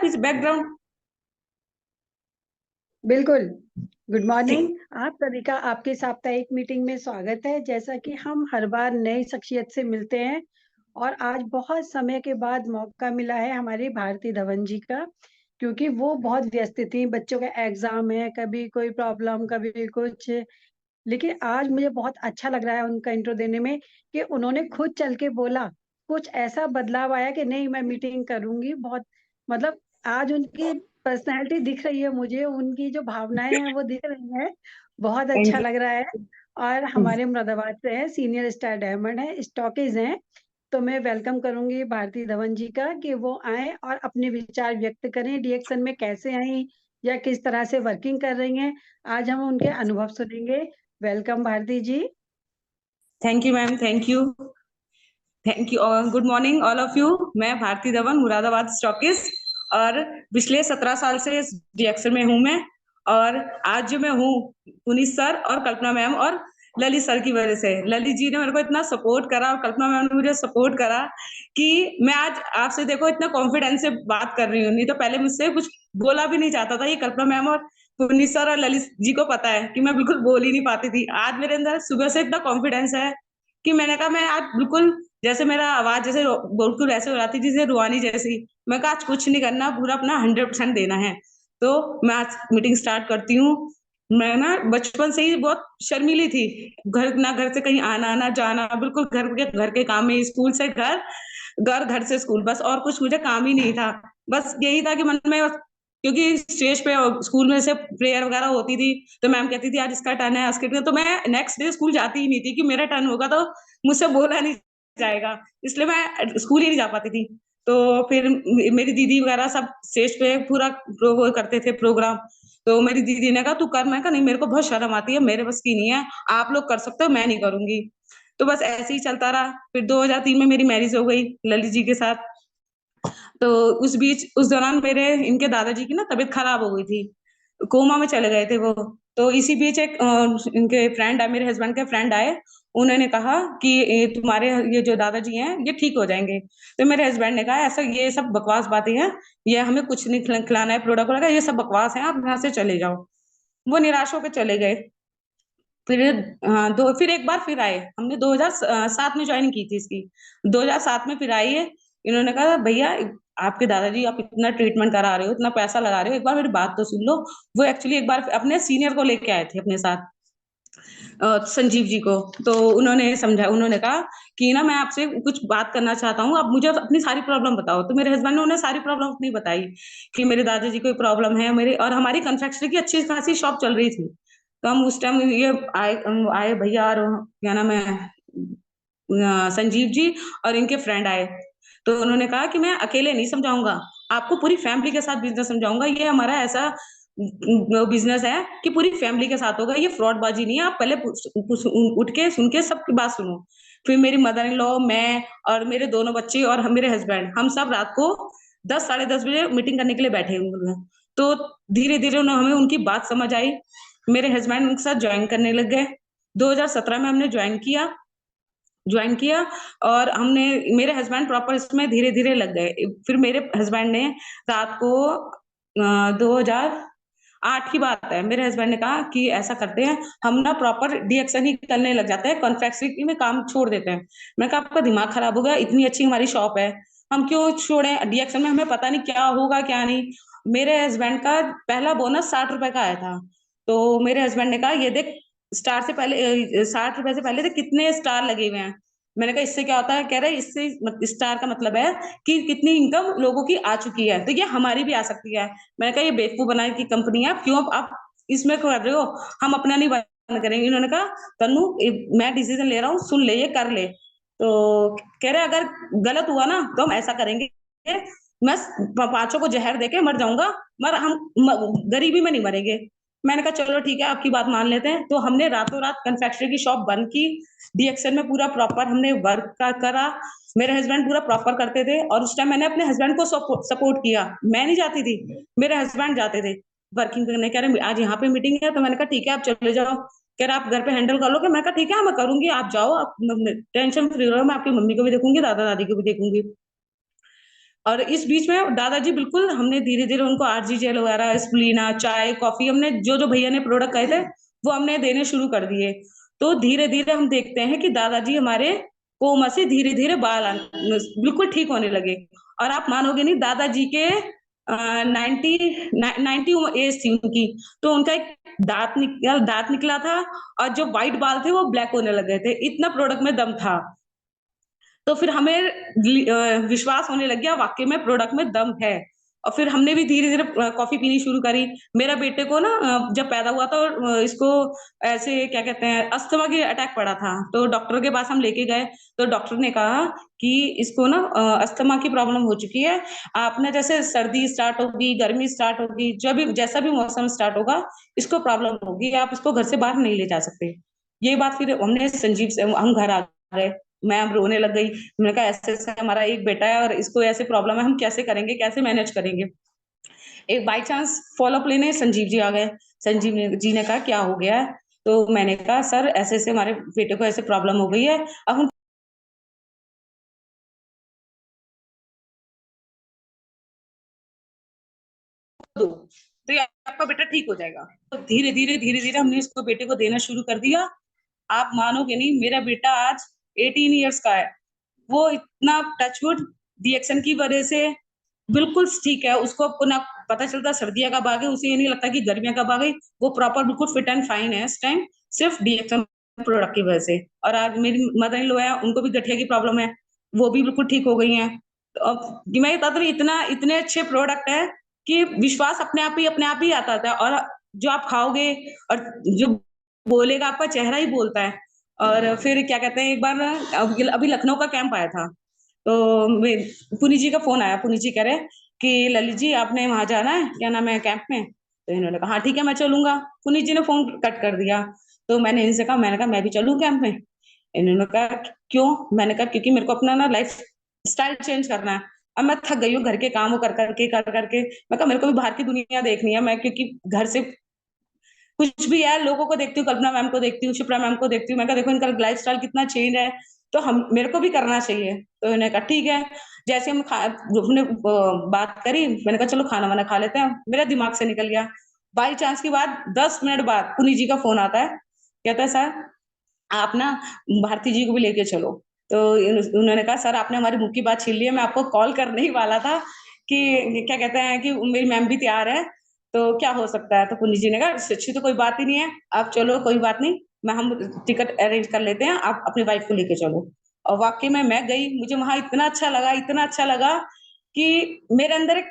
पीछे बैकग्राउंड? बिल्कुल। गुड ठीक। मॉर्निंग। आप सभी का आपकी साप्ताहिक मीटिंग में स्वागत है। जैसा कि हम हर बार नई शख्सियत से मिलते हैं और आज बहुत समय के बाद मौका मिला है हमारी भारती धवन जी का, क्योंकि वो बहुत व्यस्त थी। बच्चों का एग्जाम है, कभी कोई प्रॉब्लम, कभी कुछ। लेकिन आज मुझे बहुत अच्छा लग रहा है उनका इंट्रो देने में कि उन्होंने खुद चल के बोला। कुछ ऐसा बदलाव आया कि नहीं, मैं मीटिंग करूंगी। बहुत मतलब आज उनकी पर्सनैलिटी दिख रही है मुझे, उनकी जो भावनाएं हैं वो दिख रही हैं। बहुत थैंक अच्छा लग रहा है। और यू। हमारे मुरादाबाद से है, सीनियर स्टार डायमंड है, स्टॉकीज हैं। तो मैं वेलकम करूंगी भारती धवन जी का कि वो आए और अपने विचार व्यक्त करें, डीएक्शन में कैसे आई या किस तरह से वर्किंग कर रही हैं। आज हम उनके अनुभव सुनेंगे। Welcome Bharti ji. Thank you ma'am, thank you. Thank you और good morning all of you. मैं भारती धवन, मुरादाबाद स्टॉकिस्ट, और पिछले 17 साल से इस डीएक्शन में हूँ मैं। और आज जो मैं हूँ, पुनीत सर और कल्पना मैम और ललित सर की वजह से। ललित जी ने मेरे को इतना सपोर्ट करा और कल्पना मैम ने मुझे सपोर्ट करा कि मैं आज आपसे देखो इतना कॉन्फिडेंस से बात कर रही हूँ। नहीं तो पहले मुझसे कुछ बोला भी नहीं जाता था। ये कल्पना मैम और पुनीत सर और ललित जी को पता है कि मैं बिल्कुल बोल ही नहीं पाती थी। आज मेरे अंदर सुबह से इतना कॉन्फिडेंस है कि मैंने कहा मैं आज बिल्कुल, जैसे मेरा आवाज जैसे बिल्कुल ऐसे हो रही थी जैसे रुहानी जैसी। मैं कहा आज कुछ नहीं करना, पूरा अपना 100% देना है। तो मैं आज मीटिंग स्टार्ट करती हूँ। मैं ना बचपन से ही बहुत शर्मीली थी। घर से कहीं आना ना जाना, बिल्कुल घर के काम में, स्कूल से घर, घर से स्कूल, बस और कुछ मुझे काम ही नहीं था। बस यही था कि मन में, क्योंकि स्टेज पे और स्कूल में से प्रेयर वगैरह होती थी तो मैम कहती थी आज इसका टर्न है, आज का, तो मैं नेक्स्ट डे स्कूल जाती ही नहीं थी कि मेरा टर्न होगा तो मुझसे बोला नहीं जाएगा। इसलिए मैं स्कूल ही नहीं जा पाती थी। तो फिर मेरी दीदी वगैरह सब स्टेज पे पूरा वो करते थे प्रोग्राम। तो मेरी दीदी ने कहा तू कर। मैं कहा नहीं, मेरे को बहुत शर्म आती है, मेरे बस की नहीं है, आप लोग कर सकते हो, मैं नहीं करूंगी। तो बस ऐसे ही चलता रहा। फिर 2003 में मेरी मैरिज हो गई ललित जी के साथ। तो उस बीच, उस दौरान मेरे इनके दादाजी की ना तबीयत खराब हो गई थी, कोमा में चले गए थे वो। तो इसी बीच एक इनके फ्रेंड आए, मेरे हस्बैंड के फ्रेंड आए। उन्होंने कहा कि तुम्हारे ये जो दादाजी हैं ये ठीक हो जाएंगे। तो मेरे हस्बैंड ने कहा ऐसा, ये सब बकवास बातें हैं, ये हमें कुछ नहीं खिलाना है, प्रोडक्ट वगैरह ये सब बकवास है, आप यहाँ से चले जाओ। वो निराश होकर चले गए। फिर फिर एक बार फिर आए, हमने 2007 में ज्वाइन की थी इसकी। 2007 में फिर आई है। इन्होंने कहा भैया, आपके दादाजी, आप इतना ट्रीटमेंट करा रहे हो, इतना पैसा लगा रहे हो, एक बार मेरी बात तो सुन लो। वो एक्चुअली एक बार अपने सीनियर को लेके आए थे अपने साथ, संजीव जी को। तो उन्होंने समझा, उन्होंने कहा कि ना मैं आपसे कुछ बात करना चाहता हूँ, आप मुझे अपनी सारी प्रॉब्लम बताओ। तो मेरे हस्बैंड ने उन्हें सारी प्रॉब्लम अपनी बताई कि मेरे दादाजी को प्रॉब्लम है मेरे, और हमारी कन्फेक्शनरी की अच्छी खासी शॉप चल रही थी। तो हम उस टाइम ये आए भैया, और क्या नाम है, संजीव जी और इनके फ्रेंड आए। तो उन्होंने कहा कि मैं अकेले नहीं समझाऊंगा, आपको पूरी फैमिली के साथ बिजनेस समझाऊंगा। ये हमारा ऐसा बिजनेस है कि पूरी फैमिली के साथ होगा, ये फ्रॉडबाजी नहीं है। आप पहले उठ के सुन के सबकी बात सुनो। फिर मेरी मदर इन लॉ, मैं और मेरे दोनों बच्चे और मेरे हस्बैंड, हम सब रात को 10 साढ़े 10 बजे मीटिंग करने के लिए बैठे हुए हैं। तो धीरे धीरे हमें उनकी बात समझ आई। मेरे हस्बैंड उनके साथ ज्वाइन करने लग गए। 2017 में हमने ज्वाइन किया। और हमने, मेरे हस्बैंड प्रॉपर इसमें धीरे धीरे लग गए। फिर मेरे हस्बैंड ने रात को 2008 की बात है, मेरे हस्बैंड ने कहा कि ऐसा करते हैं, हम ना प्रॉपर डीएक्शन ही करने लग जाते हैं, कॉन्फेक्शनरी में काम छोड़ देते हैं। मैं कहा आपका दिमाग खराब होगा, इतनी अच्छी हमारी शॉप है, हम क्यों छोड़ें डीएक्शन में, हमें पता नहीं क्या होगा क्या नहीं। मेरे हस्बैंड का पहला बोनस 60 रुपए का आया था। तो मेरे हस्बैंड ने कहा ये देख, स्टार से पहले 60 रुपए से पहले तो कितने स्टार लगे हुए हैं। मैंने कहा इससे क्या होता है? कह रहे इससे स्टार का मतलब है कि कितनी इनकम लोगों की आ चुकी है, तो ये हमारी भी आ सकती है। मैंने कहा ये बेवकूफ बनाने की कंपनी है, क्यों आप इसमें कर रहे हो, हम अपना नहीं बंद करेंगे। इन्होंने कहा तन्नू, मैं डिसीजन ले रहा हूँ, सुन ले, ये कर ले। तो कह रहे अगर गलत हुआ ना तो हम ऐसा करेंगे, मैं पांचों को जहर देके मर जाऊंगा, मगर गरीबी में नहीं मरेंगे। मैंने कहा चलो ठीक है, आपकी बात मान लेते हैं। तो हमने रातों रात कन्फेक्शनरी की शॉप बंद की। डीएक्शन में पूरा प्रॉपर हमने वर्क करा। मेरे हस्बैंड पूरा प्रॉपर करते थे, और उस टाइम मैंने अपने हस्बैंड को सपोर्ट किया। मैं नहीं जाती थी, मेरे हस्बैंड जाते थे वर्किंग करने। कह रहे आज यहाँ पे मीटिंग है, तो मैंने कहा ठीक है आप चले जाओ। कह रहे आप घर पे हैंडल कर लोगे? मैं कहा ठीक है मैं करूंगी, आप जाओ, आप टेंशन फ्री रहो, मैं आपकी मम्मी को भी देखूंगी, दादा दादी को भी देखूंगी। और इस बीच में दादाजी बिल्कुल हमने धीरे-धीरे उनको आरजी जेल वगैरह, स्प्लीना, चाय, कॉफ़ी हमने जो-जो भैया ने प्रोडक्ट कहे थे, वो हमने देने शुरू कर दिए। तो धीरे-धीरे हम देखते हैं कि दादाजी हमारे कोमा से धीरे-धीरे बाल बिल्कुल ठीक होने लगे। और आप मानोगे नहीं, दादाजी के 90 90 एज थी उनकी, तो उनका एक दाँत निकला था और जो व्हाइट बाल थे वो ब्लैक होने लग गए थे। इतना प्रोडक्ट में दम था। तो फिर हमें विश्वास होने लग गया वाक़ई में प्रोडक्ट में दम है। और फिर हमने भी धीरे-धीरे कॉफ़ी पीनी शुरू करी। मेरा बेटे को ना जब पैदा हुआ था और इसको ऐसे क्या कहते हैं अस्थमा की अटैक पड़ा था। तो डॉक्टर के पास हम लेके गए, तो डॉक्टर ने कहा कि इसको ना अस्थमा की प्रॉब्लम हो चुकी है। आप ना जैसे सर्दी स्टार्ट होगी, गर्मी स्टार्ट होगी, जब भी जैसा भी मौसम स्टार्ट होगा, इसको प्रॉब्लम होगी, आप इसको घर से बाहर नहीं ले जा सकते। ये बात फिर हमने संजीव से हम घर आ गए। मैं अब रोने लग गई। मैंने कहा ऐसे-ऐसे हमारा एक बेटा है और इसको ऐसे प्रॉब्लम है, हम कैसे करेंगे, कैसे मैनेज करेंगे? एक बाय चांस फ़ॉलो-अप लेने संजीव जी आ गए। संजीव ने जी ने कहा क्या हो गया है? तो मैंने कहा सर ऐसे-ऐसे हमारे बेटे को ऐसे प्रॉब्लम हो गई है। अब हम दो, तो ये आपका बेटा ठीक हो जाएगा। तो धीरे-धीरे, धीरे-धीरे हमने इसको बेटे को देना शुरू कर दिया। आप मानोगे नहीं, मेरा बेटा आज 18 इयर्स का है। वो इतना टचवुड रिएक्शन की वजह से बिल्कुल ठीक है, उसको अब ना पता चलता सर्दियाँ कब आ गई, उसे ये नहीं लगता कि गर्मियाँ कब आ गई, वो प्रॉपर बिल्कुल फिट एंड फाइन है इस टाइम, सिर्फ रिएक्शन प्रोडक्ट की वजह से। और आज मेरी मदर इन लॉ है, उनको भी गठिया की प्रॉब्लम है, वो भी बिल्कुल ठीक हो गई हैं। तो अब मैं बता तो रही इतने अच्छे प्रोडक्ट हैं कि विश्वास अपने आप ही आता था और जो आप खाओगे और जो बोलेगा आपका चेहरा ही बोलता है। और फिर क्या कहते हैं एक बार ना अभी लखनऊ का कैंप आया था। तो मे पुनीत जी का फ़ोन आया, पुनीत जी कह रहे कि ललित जी आपने वहाँ जाना है, क्या नाम है कैंप में? तो इन्होंने कहा हाँ ठीक है मैं चलूँगा। पुनीत जी ने फ़ोन कट कर दिया। तो मैंने इनसे कहा मैंने कहा मैं भी चलूँ कैंप में? इन्होंने कहा क्यों? मैंने कहा क्योंकि मेरे को अपना ना लाइफ़ स्टाइल चेंज करना है। अब मैं थक गई हूँ घर के काम कर के। मैं कहा मेरे को भी बाहर की दुनिया देखनी है। मैं क्योंकि घर से कुछ भी है, लोगों को देखती हूँ, कल्पना मैम को देखती हूँ, शिप्रा मैम को देखती हूँ। मैं कहा देखो इनका लाइफ़स्टाइल कितना चेंज है, तो हम मेरे को भी करना चाहिए। तो इन्होंने कहा ठीक है। जैसे हम हमने बात करी, मैंने कहा चलो खाना-वाना खा लेते हैं। मेरा दिमाग से निकल गया। बाय चांस की बात 10 मिनट बाद पुनीत जी का फ़ोन आता है। कहता है सर आप ना भारती जी को भी लेके चलो। तो उन्होंने कहा सर आपने हमारे मुँह की बात छीन ली है, मैं आपको कॉल करने ही वाला था कि क्या कहते हैं कि मेरी मैम भी तैयार है, तो क्या हो सकता है? तो पुनीत जी ने कहा इससे अच्छी तो कोई बात ही नहीं है, आप चलो कोई बात नहीं, मैं हम टिकट अरेंज कर लेते हैं, आप अपनी वाइफ को लेके चलो। और वाक़ई में मैं गई, मुझे वहाँ इतना अच्छा लगा कि मेरे अंदर एक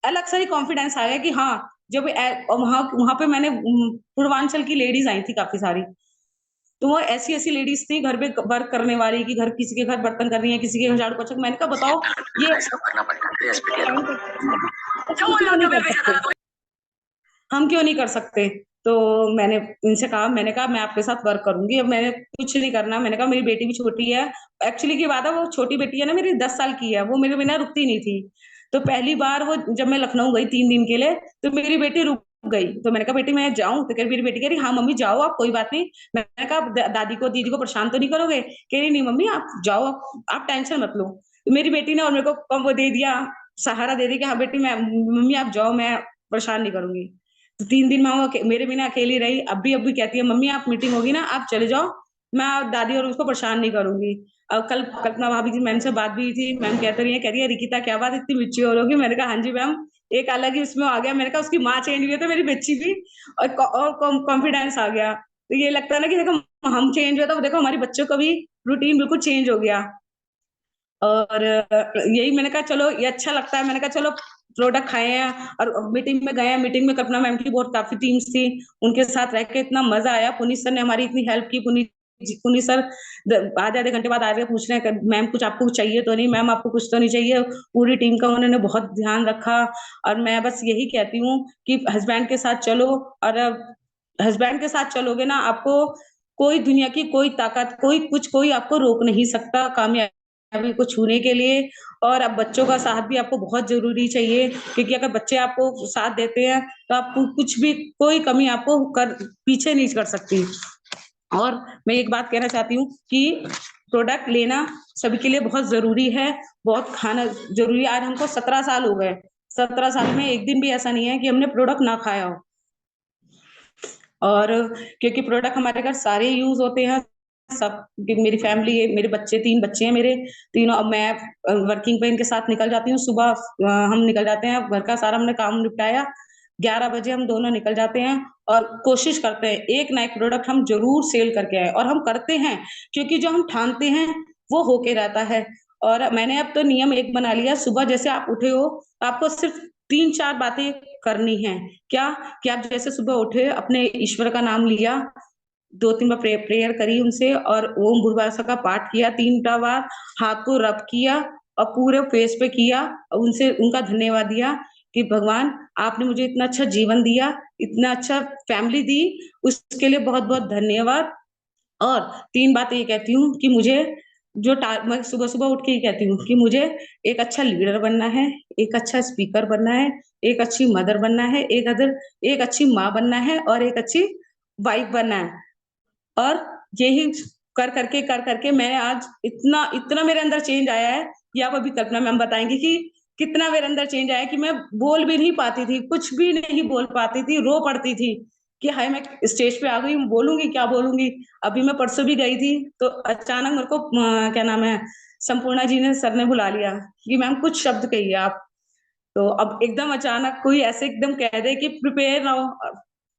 अलग-सा ही कॉन्फिडेंस आ गया कि हाँ, जब वहाँ वहाँ पे मैंने पूर्वांचल की लेडीज़ आई थी काफ़ी सारी। तो वो ऐसी-ऐसी लेडीज़ थी घर पे वर्क करने वाली कि घर किसी के घर बर्तन कर रही हैं, किसी के घर झाड़ू-पोछा मैंने कहा बताओ ये हम क्यों नहीं कर सकते? हम क्यों नहीं कर सकते? तो मैंने इनसे कहा मैंने कहा मैं आपके साथ वर्क करूँगी, अब मैंने कुछ नहीं करना, मैंने कहा मेरी बेटी भी छोटी है। एक्चुअली की बात है वो छोटी बेटी है ना मेरी 10 साल की है, वो मेरे बिना रुकती नहीं थी। तो पहली बार वो जब मैं लखनऊ गई 3 दिन के लिए, तो मेरी बेटी रुक गई। तो मैंने कहा बेटी मैं जाऊँ? तो कह मेरी बेटी कह रही हाँ, मम्मी जाओ आप कोई बात नहीं। मैंने कहा दादी को दीदी को परेशान तो नहीं करोगे? कह रही नहीं मम्मी आप जाओ आप टेंशन मत लो। तो मेरी बेटी ने और मेरे को वो दे दिया, सहारा दे दिया कि हाँ बेटी मैं मम्मी आप जाओ मैं परेशान नहीं करूँगी। तो 3 दिन मैं वो मेरे बिना अकेली रही, अब भी कहती है, "मम्मी आप मीटिंग होगी ना, आप चले जाओ, मैं दादी और उसको परेशान नहीं करूँगी।" कल कल्पना भाभी की मैम से बात भी हुई थी, मैम कहते रही हैं, कह रही है, "रिकिता क्या बात इतनी मैच्योर हो गई?" मैंने कहा, "हाँ जी मैम, एक अलग ही उसमें आ गया।" मैंने कहा, "उसकी माँ चेंज हुई है, तो मेरी बच्ची भी और कॉन्फिडेंस आ गया।" तो ये लगता है ना कि देखो हम चेंज हुए, तो देखो हमारे बच्चों का भी रूटीन बिल्कुल चेंज हो गया। और यही मैंने कहा चलो ये अच्छा लगता है, मैंने कहा चलो प्रोडक्ट खाए हैं और मीटिंग में गए हैं, मीटिंग में कल्पना मैम की बहुत काफ़ी टीम्स थी, उनके साथ रह के इतना मज़ा आया, पुनीत सर ने हमारी इतनी हेल्प की, पुनीत सर आधे-आधे घंटे बाद आ के पूछ रहे हैं मैम कुछ आपको कुछ चाहिए तो नहीं, मैम आपको कुछ तो नहीं चाहिए, पूरी टीम का उन्होंने बहुत ध्यान रखा और मैं बस यही कहती हूँ कि हस्बैंड के साथ चलो और हस्बैंड के साथ चलोगे ना आपको कोई दुनिया की कोई ताकत, कोई आपको रोक नहीं सकता कामयाबी को छूने के लिए और अब बच्चों का साथ भी आपको बहुत ज़रूरी चाहिए क्योंकि अगर बच्चे आपको साथ देते हैं, तो आपको कुछ भी कोई कमी आपको पीछे नहीं कर सकती। और मैं एक बात कहना चाहती हूँ कि प्रोडक्ट लेना सभी के लिए बहुत जरूरी है, बहुत खाना जरूरी है। आज हमको 17 साल हो गए, 17 साल में एक दिन भी ऐसा नहीं है कि हमने प्रोडक्ट ना खाया हो। और क्योंकि प्रोडक्ट हमारे घर सारे यूज होते हैं, सब मेरी फैमिली है, मेरे बच्चे, 3 बच्चे हैं मेरे तीनों। अब मैं वर्किंग पे इनके साथ निकल जाती हूँ सुबह। हम निकल जाते हैं, घर का सारा हमने काम निपटाया, 11 बजे हम दोनों निकल जाते हैं और कोशिश करते हैं एक ना एक प्रोडक्ट हम जरूर सेल करके आए। और हम करते हैं क्योंकि जो हम ठानते हैं वो होके रहता है। और मैंने अब तो नियम एक बना लिया, सुबह जैसे आप उठे हो आपको सिर्फ 3-4 बातें करनी है। क्या? कि आप जैसे सुबह उठे, अपने ईश्वर का नाम लिया, 2-3 बार प्रेयर करी उनसे, और ओम भूर्भुवस्वाहा का पाठ किया 3 बार, हाथ को रब किया और पूरे फेस पे किया, उनसे उनका धन्यवाद दिया कि भगवान आपने मुझे इतना अच्छा जीवन दिया, इतना अच्छा फैमिली दी, उसके लिए बहुत बहुत धन्यवाद। और 3 बात ये कहती हूँ कि मुझे मैं सुबह सुबह उठ के ये कहती हूँ कि मुझे एक अच्छा लीडर बनना है, एक अच्छा स्पीकर बनना है, एक अच्छी मदर बनना है, एक अच्छी माँ बनना है और एक अच्छी वाइफ बनना है। और यही कर करके मैं आज इतना इतना मेरे अंदर चेंज आया है। ये आप अभी कल्पना मैम बताएंगी कि कितना मेरे अंदर चेंज आया है कि मैं बोल भी नहीं पाती थी, कुछ भी नहीं बोल पाती थी, रो पड़ती थी कि हाय मैं स्टेज पे आ गई हूँ, बोलूंगी क्या बोलूंगी। अभी मैं परसों भी गई थी तो अचानक मेरे को क्या नाम है, संपूर्णा जी ने, सर ने बुला लिया कि मैम कुछ शब्द कहिए आप। तो अब एकदम अचानक कोई ऐसे एकदम कह दे कि प्रिपेयर रहो,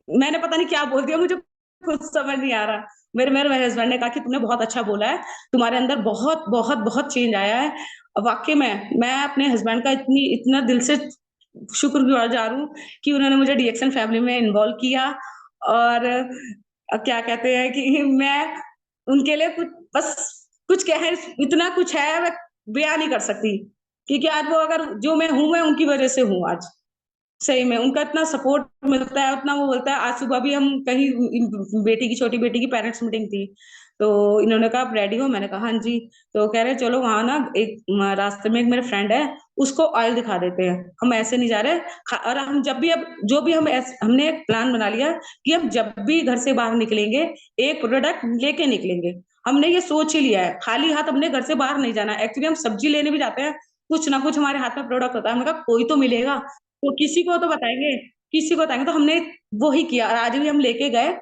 मैंने पता नहीं क्या बोल दिया, मुझे कुछ समझ नहीं आ रहा। मेरे हस्बैंड ने कहा कि तुमने बहुत अच्छा बोला है, तुम्हारे अंदर बहुत बहुत बहुत चेंज आया है। वाकई में मैं अपने हस्बैंड का इतना दिल से शुक्रगुजार हूँ कि उन्होंने मुझे डीएक्सन फैमिली में इन्वॉल्व किया। और क्या कहते हैं कि मैं उनके लिए कुछ बस कुछ कह, इतना कुछ है मैं बयान नहीं कर सकती। क्योंकि आज वो, अगर जो मैं हूँ मैं उनकी वजह से हूँ आज। सही में उनका इतना सपोर्ट मिलता है, उतना वो बोलता है। आज सुबह भी हम कहीं, बेटी की, छोटी बेटी की पेरेंट्स मीटिंग थी, तो इन्होंने कहा आप रेडी हो, मैंने कहा हाँ जी। तो कह रहे चलो वहां ना एक रास्ते में एक मेरे फ्रेंड है, उसको ऑयल दिखा देते हैं, हम ऐसे नहीं जा रहे। और हम जब भी, अब जो भी हमने एक प्लान बना लिया कि हम जब भी घर से बाहर निकलेंगे एक प्रोडक्ट लेके निकलेंगे। हमने ये सोच ही लिया है, खाली हाथ हमने घर से बाहर नहीं जाना। एक्चुअली हम सब्जी लेने भी जाते हैं, कुछ ना कुछ हमारे हाथ में प्रोडक्ट होता है, हमने कहा कोई तो मिलेगा तो किसी को तो बताएंगे, किसी को बताएंगे। तो हमने वो ही किया और आज भी हम लेके गए।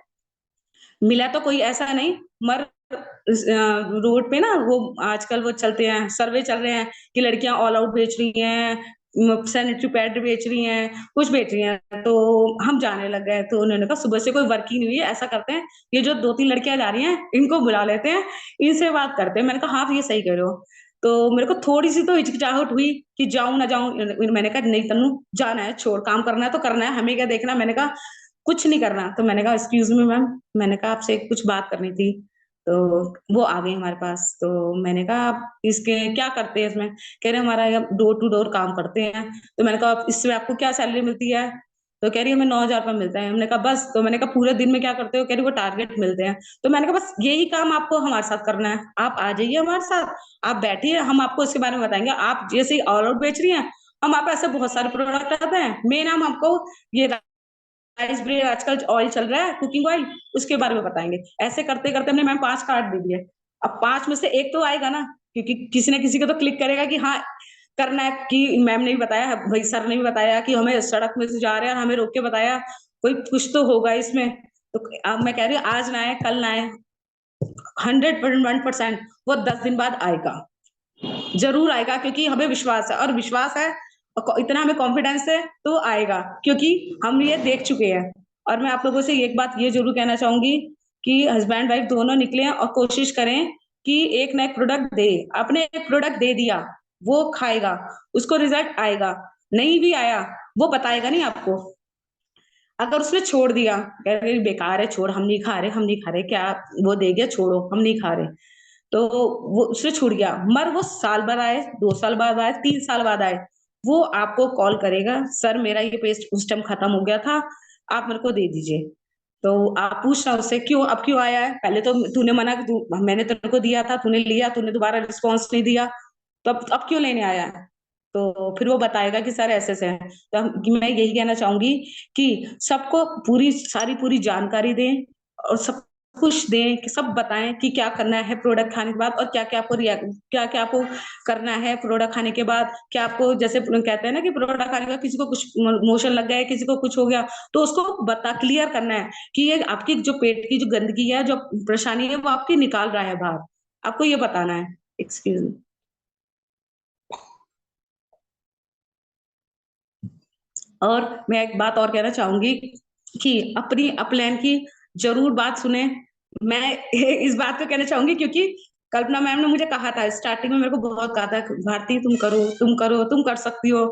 मिला तो कोई ऐसा नहीं, मगर रोड पे ना वो आजकल वो चलते हैं, सर्वे चल रहे हैं कि लड़कियां ऑल आउट बेच रही हैं, सैनिटरी पैड बेच रही हैं, कुछ बेच रही हैं। तो हम जाने लग गए, तो उन्होंने कहा सुबह से कोई वर्किंग नहीं हुई है, ऐसा करते हैं ये जो 2-3 लड़कियां जा रही हैं इनको बुला लेते हैं, इनसे बात करते हैं। मैंने कहा हाँ ये सही कह रहे हो। तो मेरे को थोड़ी सी तो हिचकिचाहट हुई कि जाऊं ना जाऊं। मैंने कहा नहीं तन्नू, जाना है, छोड़, काम करना है तो करना है, हमें क्या देखना। मैंने कहा कुछ नहीं करना। तो मैंने कहा एक्सक्यूज मी मैम, मैंने कहा आपसे कुछ बात करनी थी। तो वो आ गई हमारे पास। तो मैंने कहा आप इसके क्या करते हैं इसमें? कह रहे हमारा यहाँ डोर टू डोर काम करते हैं। तो मैंने कहा इसमें आपको क्या सैलरी मिलती है? तो कह रही है हमें 9,000 रुपये मिलता है। हमने कहा बस? तो मैंने कहा पूरे दिन में क्या करते हो? कह रही वो टारगेट मिलते हैं। तो मैंने कहा बस यही काम आपको हमारे साथ करना है, आप आ जाइए हमारे साथ, आप बैठिए, हम आपको इसके बारे में बताएंगे। आप जैसे ही ऑल आउट बेच रही हैं, हम आप ऐसे बहुत सारे प्रोडक्ट आते हैं, मेन हम आपको ये राइस ब्रेड, आजकल ऑयल चल रहा है कुकिंग ऑयल, उसके बारे में बताएंगे। ऐसे करते करते हमने मैम 5 कार्ड दे दिए। अब 5 में से एक तो आएगा ना, क्योंकि किसी ना किसी को तो क्लिक करेगा कि हाँ करना है, कि मैम ने भी बताया, भाई सर ने भी बताया कि हमें सड़क में से जा रहे हैं और हमें रोक के बताया, कोई कुछ तो होगा इसमें। तो अब मैं कह रही हूँ आज ना आए कल ना आए, 101% वो 10 दिन बाद आएगा, जरूर आएगा, क्योंकि हमें विश्वास है, और विश्वास है और इतना हमें कॉन्फिडेंस है तो आएगा, क्योंकि हम ये देख चुके हैं। और मैं आप लोगों से एक बात ये जरूर कहना चाहूंगी कि हस्बैंड वाइफ दोनों निकले और कोशिश करें कि एक ना एक प्रोडक्ट दे। आपने एक प्रोडक्ट दे दिया, वो खाएगा, उसको रिजल्ट आएगा। नहीं भी आया वो बताएगा नहीं आपको। अगर उसने छोड़ दिया, कह रहे बेकार है, छोड़, हम नहीं खा रहे, हम नहीं खा रहे, क्या वो दे गया, छोड़ो, हम नहीं खा रहे, तो वो उससे छूट गया। मगर वो साल भर आए, 2 साल बाद आए, 3 साल बाद आए, वो आपको कॉल करेगा, सर मेरा ये पेस्ट उस टाइम खत्म हो गया था, आप मेरे को दे दीजिए। तो आप पूछना उससे क्यों, अब क्यों आया है? पहले तो तूने मना, मैंने तेरे को दिया था, तूने लिया, तूने दोबारा रिस्पॉन्स नहीं दिया, तो अब क्यों लेने आया है? तो फिर वो बताएगा कि सर ऐसे से है। तो मैं यही कहना चाहूंगी कि सबको पूरी सारी पूरी जानकारी दें, और सब कुछ दें, कि सब बताएं कि क्या करना है प्रोडक्ट खाने के बाद, और क्या क्या आपको क्या क्या आपको करना है प्रोडक्ट खाने के बाद। क्या आपको, जैसे कहते हैं ना कि प्रोडक्ट खाने के बाद किसी को कुछ मोशन लग गया, किसी को कुछ हो गया, तो उसको बता क्लियर करना है कि ये आपकी जो पेट की जो गंदगी है, जो परेशानी है, वो आपकी निकाल रहा है बाहर। आपको ये बताना है। Excuse me. और मैं एक बात और कहना चाहूंगी कि अपनी अपलाइन की जरूर बात सुने। मैं इस बात को कहना चाहूंगी क्योंकि कल्पना मैम ने मुझे कहा था, स्टार्टिंग में मेरे को बहुत कहा था, भारती तुम करो, तुम करो, तुम कर सकती हो।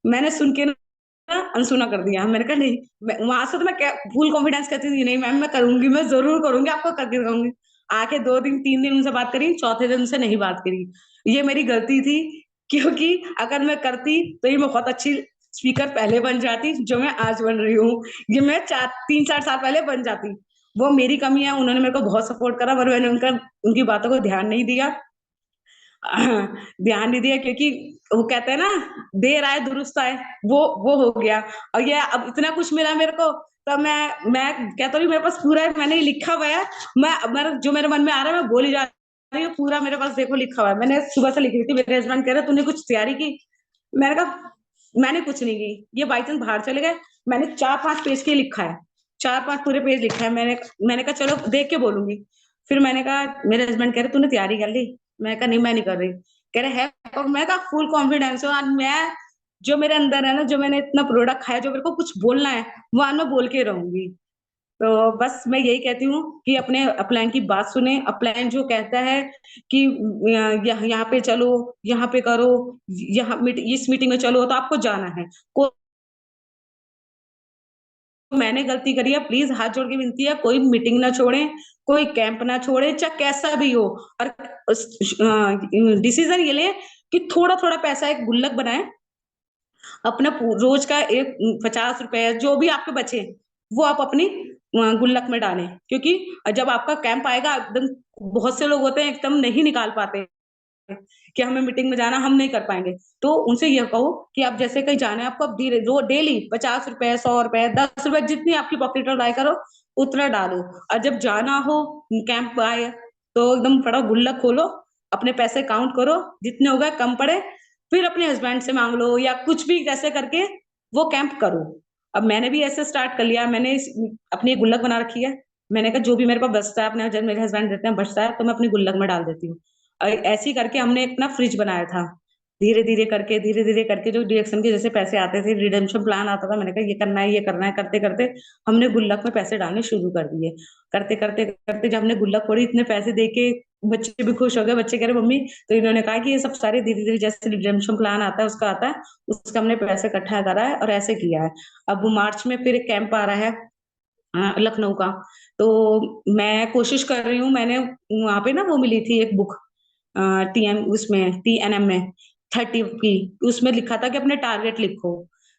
मैंने सुन के ना अनसुना कर दिया। मैंने कहा नहीं, वहां से तो मैं फुल कॉन्फिडेंस कहती थी, नहीं मैम मैं करूंगी, मैं जरूर करूंगी, आपको करके रहूंगी। आके 2 दिन 3 दिन उनसे बात करी, चौथे दिन उनसे नहीं बात करी। ये मेरी गलती थी, क्योंकि अगर मैं करती तो ये मैं बहुत अच्छी स्पीकर पहले बन जाती, जो मैं आज बन रही हूँ। ये मैं 3 4 साल पहले बन जाती। वो मेरी कमी है, उन्होंने मेरे को बहुत सपोर्ट करा, पर मैंने उनकी बातों को ध्यान नहीं दिया। ध्यान नहीं दिया, क्योंकि वो कहते हैं ना, देर आए दुरुस्त आए, वो हो गया। और ये अब इतना कुछ मिला मेरे को, तब मैं कहता हूँ मेरे पास पूरा है, मैंने लिखा हुआ है। जो मेरे मन में आ रहा है मैं बोली जा रही हूँ, पूरा मेरे पास देखो लिखा हुआ है। मैंने सुबह से लिखी थी, मेरे हस्बैंड कह रहे तूने कुछ तैयारी की। मैंने कहा मैंने कुछ नहीं की, ये बाई चांस बाहर चले गए। मैंने 4 5 पेज के लिखा है, 4 5 पूरे पेज लिखा है। मैंने कहा चलो देख के बोलूंगी। फिर मैंने कहा, मेरे हस्बैंड कह रहे तूने तैयारी कर ली। मैं कहा नहीं, मैं नहीं कर रही। कह रहे है, और मैं कहा फुल कॉन्फिडेंस है, और मैं जो मेरे अंदर है ना, जो मैंने इतना प्रोडक्ट खाया, जो मेरे को कुछ बोलना है, वो आज मैं बोल के रहूंगी। तो बस मैं यही कहती हूँ कि अपने अपलाइन की बात सुने। अपलाइन जो कहता है कि यहाँ पे चलो, यहाँ पे करो, इस मीटिंग में चलो, तो आपको जाना है। मैंने गलती करी है, प्लीज हाथ जोड़ के विनती है, कोई मीटिंग ना छोड़े, कोई कैंप ना छोड़े, चाहे कैसा भी हो। और डिसीजन ये ले कि थोड़ा थोड़ा पैसा एक गुल्लक बनाए, अपना रोज का एक 50 रुपए जो भी आपके बचे, वो आप अपनी गुल्लक में डालें। क्योंकि जब आपका कैंप आएगा, एकदम बहुत से लोग होते हैं एकदम नहीं निकाल पाते कि हमें मीटिंग में जाना, हम नहीं कर पाएंगे। तो उनसे यह कहो कि आप जैसे कहीं जाना है आपको, अब धीरे रो डेली 50 रुपए, 100 रुपए, 10 रुपए, जितनी आपकी पॉकेट में लाए करो, उतना डालो। और जब जाना हो, कैंप आए, तो एकदम बड़ा गुल्लक खोलो, अपने पैसे काउंट करो, जितने हो गए कम पड़े, फिर अपने हस्बैंड से मांग लो, या कुछ भी कैसे करके वो कैंप करो। अब मैंने भी ऐसे स्टार्ट कर लिया, मैंने अपनी गुल्लक बना रखी है। मैंने कहा जो भी मेरे पास बचता है, अपने जब मेरे हस्बैंड देते हैं बचता है, तो मैं अपनी गुल्लक में डाल देती हूँ। ऐसे ही करके हमने अपना फ्रिज बनाया था। धीरे धीरे करके जो डिडक्शन के जैसे पैसे आते थे, रिडेम्पशन प्लान आता था, मैंने कहा ये करना है, ये करना है, करते करते हमने गुल्लक में पैसे डालने शुरू कर दिए। करते करते करते जब हमने गुल्लक खोली, इतने पैसे दे के बच्चे भी खुश हो गए। बच्चे कह रहे मम्मी, तो इन्होंने कहा कि ये सब सारे धीरे धीरे जैसे रिडेम्पशन प्लान आता है उसका आता है, उसका हमने पैसे इकट्ठा करा है और ऐसे किया है। अब मार्च में फिर एक कैंप आ रहा है, लखनऊ का। तो मैं कोशिश कर रही हूँ, मैंने वहां पे ना वो मिली थी एक बुक, TNM में 30 की, उसमें लिखा था कि अपने टारगेट लिखो।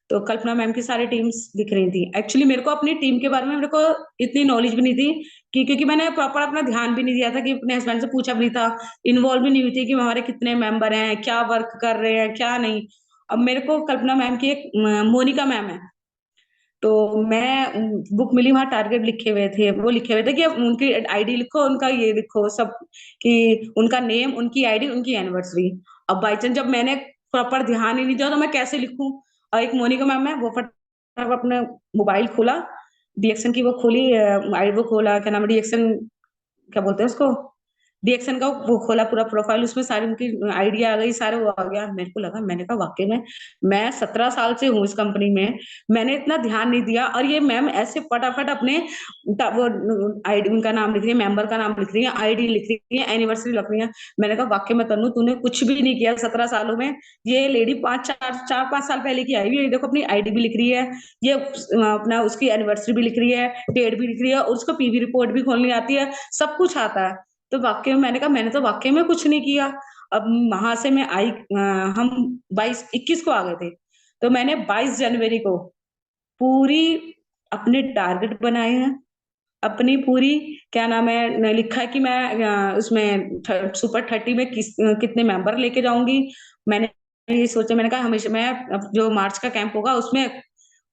तो कल्पना मैम की सारी टीम्स लिख रही थी। एक्चुअली मेरे को अपनी टीम के बारे में मेरे को इतनी नॉलेज भी नहीं थी, कि क्योंकि मैंने प्रॉपर अपना ध्यान भी नहीं दिया था, कि अपने हस्बैंड से पूछा भी नहीं था, इन्वॉल्व भी नहीं हुई थी कि हमारे कितने मेंबर हैं, क्या वर्क कर रहे हैं, क्या नहीं। अब मेरे को कल्पना मैम की एक मोनिका मैम है, तो मैं बुक मिली, वहां टारगेट लिखे हुए थे, वो लिखे हुए थे कि उनकी आईडी लिखो, उनका ये लिखो सब, कि उनका नेम, उनकी आईडी, उनकी एनिवर्सरी। अब बाई चांस जब मैंने प्रॉपर ध्यान ही नहीं दिया, तो मैं कैसे लिखूं। और एक मोनिका मैम है, वो फटाफट अपने मोबाइल खोला, डीएक्शन की वो खोली, आई वो खोला, क्या नाम है, डीएक्शन क्या बोलते हैं उसको, डीएक्शन का वो खोला पूरा प्रोफाइल, उसमें सारी उनकी आइडिया आ गई, सारे वो आ गया। मेरे को लगा, मैंने कहा वाकई में मैं 17 साल से हूँ इस कंपनी में, मैंने इतना ध्यान नहीं दिया, और ये मैम ऐसे फटाफट अपने वो आईडी, उनका नाम लिख रही है, मेंबर का नाम लिख रही है, आईडी लिख रही है, एनिवर्सरी लिख रही है। मैंने कहा वाकई में तन्नू, तूने कुछ भी नहीं किया 17 सालों में। ये लेडी 4 5 साल पहले की आई हुई है, देखो अपनी आईडी भी लिख रही है, ये अपना उसकी एनिवर्सरी भी लिख रही है, डेट भी लिख रही है, और उसको पीवी रिपोर्ट भी खोलनी आती है, सब कुछ आता है। तो वाकई में मैंने कहा मैंने तो वाकई में कुछ नहीं किया। अब वहां से मैं आई, हम 22 21 को आ गए थे, तो मैंने 22 जनवरी को पूरी अपने टारगेट बनाए हैं, अपनी पूरी क्या नाम है लिखा है कि मैं उसमें सुपर 30 में कितने मेंबर लेके जाऊंगी। मैंने ये सोचा, मैंने कहा हमेशा मैं अब जो मार्च का कैंप होगा उसमें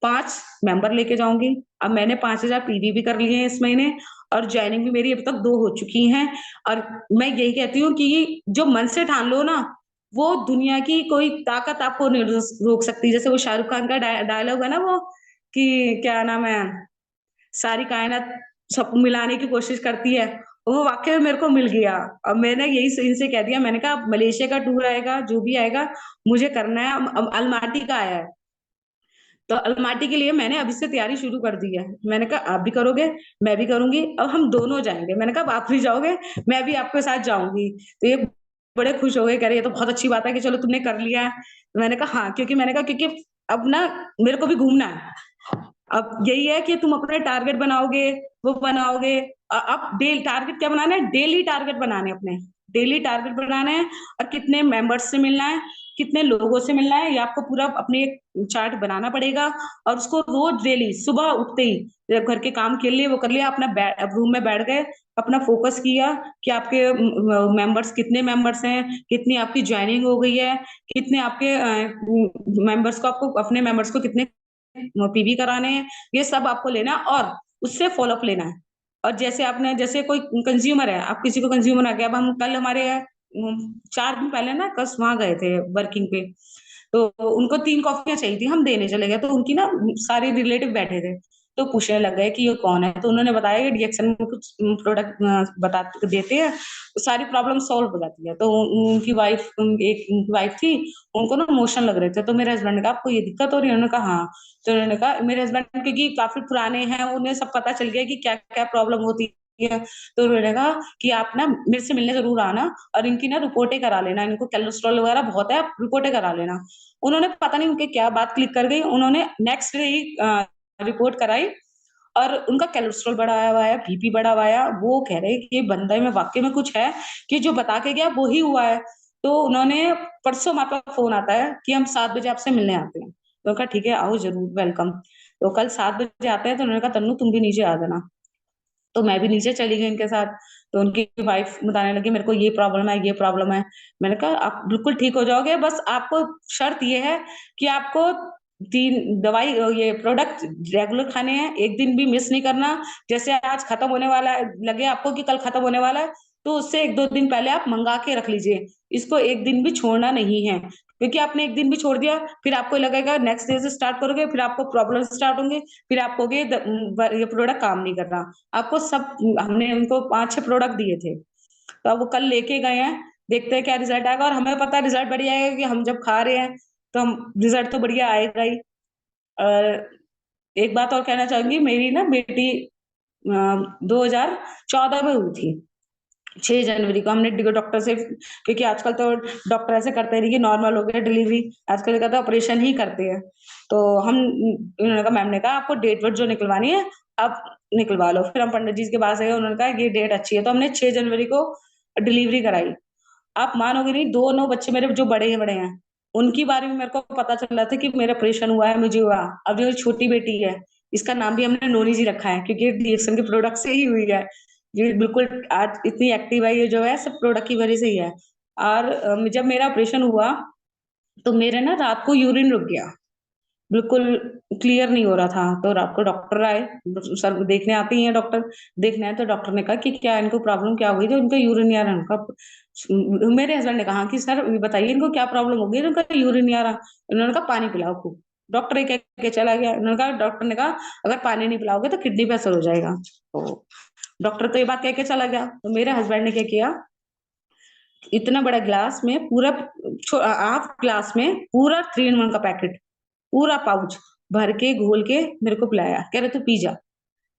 5 मेंबर लेके जाऊंगी। अब मैंने 5,000 पीवी भी कर लिए हैं इस महीने, और ज्वाइनिंग भी मेरी अभी तक 2 हो चुकी हैं। और मैं यही कहती हूँ कि जो मन से ठान लो ना, वो दुनिया की कोई ताकत आपको नहीं रोक सकती। जैसे वो शाहरुख खान का डायलॉग है ना वो, कि क्या नाम है, सारी कायनात सबको मिलाने की कोशिश करती है, वो वाक़ई में मेरे को मिल गया। अब मैंने यही इनसे कह दिया, मैंने कहा मलेशिया का टूर आएगा, जो भी आएगा मुझे करना है। अब अल्माटी का आया है, तो अल्माटी के लिए मैंने अभी से तैयारी शुरू कर दी है। मैंने कहा आप भी करोगे, मैं भी करूँगी, अब हम दोनों जाएँगे। मैंने कहा अब आप भी जाओगे, मैं भी आपके साथ जाऊँगी। तो ये बड़े खुश हो गए, कह रहे ये तो बहुत अच्छी बात है कि चलो तुमने कर लिया है। मैंने कहा हाँ, क्योंकि मैंने कहा क्योंकि अब ना मेरे को भी घूमना है। अब यही है कि तुम अपने टारगेट बनाओगे, वो बनाओगे। अब टारगेट क्या बनाना है? डेली टारगेट बनाने हैं अपने। डेली टारगेट बनाने हैं, और कितने मेंबर्स से मिलना है, कितने लोगों से मिलना है, ये आपको पूरा अपनी एक चार्ट बनाना पड़ेगा। और उसको रोज डेली सुबह उठते ही जब घर के काम के लिए वो कर लिया, अपना रूम में बैठ गए, अपना फोकस किया कि आपके मेंबर्स कितने मेंबर्स हैं, कितनी आपकी ज्वाइनिंग हो गई है, कितने आपके मेंबर्स को, आपको अपने मेंबर्स को कितने पीवी कराने हैं, ये सब आपको लेना है और उससे फॉलो अप लेना है। और जैसे आपने, जैसे कोई कंज्यूमर है, आप किसी को कंज्यूमर आ गया, अब हम कल हमारे 4 दिन पहले ना कस वहां गए थे वर्किंग पे, तो उनको 3 कॉफियां चाहिए थी, हम देने चले गए, तो उनकी ना सारे रिलेटिव बैठे थे, तो पूछने लग गए कि ये कौन है, तो उन्होंने बताया कि डीएक्सन में कुछ प्रोडक्ट बता देते हैं, तो सारी प्रॉब्लम सॉल्व हो जाती है। तो उनकी वाइफ, एक उनकी वाइफ थी, उनको ना मोशन लग रहे थे, तो मेरे हस्बैंड ने कहा आपको ये दिक्कत हो रही है? उन्होंने कहा हाँ। तो उन्होंने कहा, मेरे हस्बैंड क्योंकि काफी पुराने हैं, उन्हें सब पता चल गया कि क्या क्या प्रॉब्लम होती है। तो उन्होंने कहा कि आप ना मेरे से मिलने जरूर आना, और इनकी ना रिपोर्टें करा लेना, इनको कोलेस्ट्रॉल वगैरह बहुत है, आप रिपोर्टें करा लेना। उन्होंने पता नहीं उनके क्या बात क्लिक कर गई, उन्होंने नेक्स्ट डे ही रिपोर्ट कराई, और उनका कोलेस्ट्रॉल बढ़ा हुआ है, बीपी बढ़ा हुआ है। वो कह रहे हैं कि ये बंदे में वाकई में कुछ है, कि जो बता के गया वो ही हुआ है। तो उन्होंने, परसों हमारे पास फोन आता है कि हम 7 बजे आपसे मिलने आते हैं। तो कहा ठीक है, आओ जरूर, वेलकम। तो कल 7 बजे आते हैं, तो उन्होंने कहा तन्नू तुम भी नीचे आ जाना। तो मैं भी नीचे चली गई इनके साथ। तो उनकी वाइफ बताने लगी मेरे को ये प्रॉब्लम है, ये प्रॉब्लम है। मैंने कहा आप बिल्कुल ठीक हो जाओगे, बस आपको शर्त ये है कि आपको 3 दवाई, ये प्रोडक्ट रेगुलर खाने हैं, एक दिन भी मिस नहीं करना। जैसे आज खत्म होने वाला है, लगे आपको कि कल खत्म होने वाला है, तो उससे 1-2 दिन पहले आप मंगा के रख लीजिए। इसको एक दिन भी छोड़ना नहीं है, क्योंकि आपने एक दिन भी छोड़ दिया, फिर आपको लगेगा नेक्स्ट डे से स्टार्ट करोगे, फिर आपको प्रॉब्लम स्टार्ट होंगे, फिर आप कहोगे ये प्रोडक्ट काम नहीं कर रहा। आपको सब, हमने उनको 5-6 प्रोडक्ट दिए थे, तो अब वो कल लेके गए हैं, देखते हैं क्या रिजल्ट आएगा। और हमें पता है रिजल्ट बढ़िया आएगा, कि हम जब खा रहे हैं तो हम रिजल्ट तो बढ़िया आएगा ही। और एक बात और कहना चाहूंगी, मेरी ना बेटी 2014 में हुई थी, 6 जनवरी को। हमने डॉक्टर से, क्योंकि आजकल तो डॉक्टर ऐसे करते नहीं कि नॉर्मल हो गया डिलीवरी, आजकल कहते हैं ऑपरेशन ही करते हैं। तो हम, उन्होंने कहा, मैम ने कहा आपको डेट वेट जो निकलवानी है आप निकलवा लो। फिर हम पंडित जी के पास गए, उन्होंने कहा ये डेट अच्छी है, तो हमने 6 जनवरी को डिलीवरी कराई। आप मानोगे नहीं, दोनों बच्चे मेरे जो बड़े हैं, उनकी बारे में मेरे को पता चल रहा था कि मेरा ऑपरेशन हुआ है, मुझे हुआ। अब जो छोटी बेटी है, इसका नाम भी हमने नोनी जी रखा है, क्योंकि डीएक्सन के प्रोडक्ट से ही हुई है। ये बिल्कुल आज इतनी एक्टिव है, ये जो है सब प्रोडक्ट की वजह से ही है। और जब मेरा ऑपरेशन हुआ, तो मेरे ना रात को यूरिन रुक गया, बिल्कुल क्लियर नहीं हो रहा था। तो रात को डॉक्टर आए, सर देखने आते ही हैं डॉक्टर, देखने आए तो डॉक्टर ने कहा कि क्या इनको प्रॉब्लम क्या हुई, तो इनका यूरिन नहीं आ रहा। उनका, मेरे हस्बैंड ने कहा कि सर ये बताइए इनको क्या प्रॉब्लम हो गई, इनका यूरिन नहीं आ रहा। उन्होंने कहा पानी पिलाओ खूब। डॉक्टर ये कह के चला गया। उन्होंने कहा, डॉक्टर ने कहा अगर पानी नहीं पिलाओगे तो किडनी पे असर हो जाएगा। तो डॉक्टर तो ये बात कह के चला गया। तो मेरे हस्बैंड ने क्या किया, इतना बड़ा गिलास में पूरा, हाफ ग्लास में पूरा 3 in 1 का पैकेट, पूरा पाउच भर के घोल के मेरे को पिलाया। कह रहे तू पी जा।